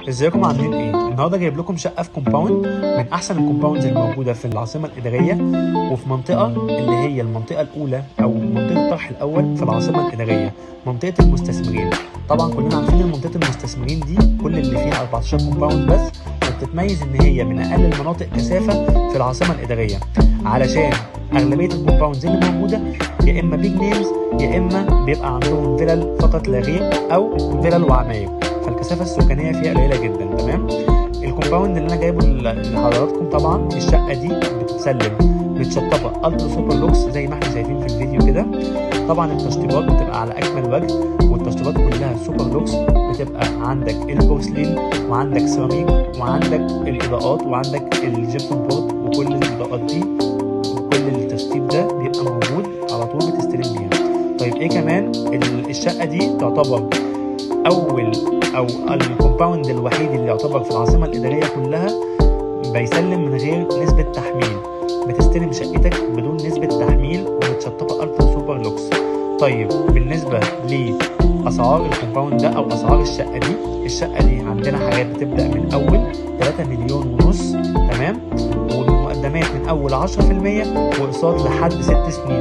ازيكم عاملين ايه؟ النهارده جايب لكم شقه في كومباوند من احسن الكومباوندز الموجوده في العاصمه الاداريه، وفي منطقه اللي هي المنطقه الاولى او منطقه الطرح الاول في العاصمه الاداريه، منطقه المستثمرين. طبعا كلنا عارفين ان منطقه المستثمرين دي كل اللي فيها 14 كومباوند بس، وبتتميز ان هي من اقل المناطق كثافه في العاصمه الاداريه، علشان اغلبيه الكومباوندز اللي موجوده يا اما بيج نيمز يا اما بيبقى عندهم فيلل فقط لا غير او فيلل وعماير، فالكثافه السكانيه فيها قليله جدا. تمام. الكومباوند اللي انا جايبه لحضراتكم، طبعا الشقه دي بتتسلم متشطبه الترا سوبر لوكس زي ما احنا شايفين في الفيديو كده. طبعا التشطيبات بتبقى على اكمل وجه، والتشطيبات كلها سوبر لوكس. بتبقى عندك البورسلين وعندك سيراميك وعندك الاضاءات وعندك الجبسون بورد، وكل الاضاءات دي وكل التشطيب ده بيبقى موجود على طول بتستلم بيها. طيب ايه كمان؟ الشقه دي تعتبر او الكومباوند الوحيد اللي يعتبر في العاصمه الاداريه كلها بيسلم من غير نسبه تحميل. بتستلم شقتك بدون نسبه تحميل ومتشطبه الترا سوبر لوكس. طيب بالنسبه لاسعار الكومباوند ده او اسعار الشقه دي عندنا حاجات بتبدا من اول 3 مليون ونص. تمام. والمقدمات من اول 10% واقساط لحد 6 سنين.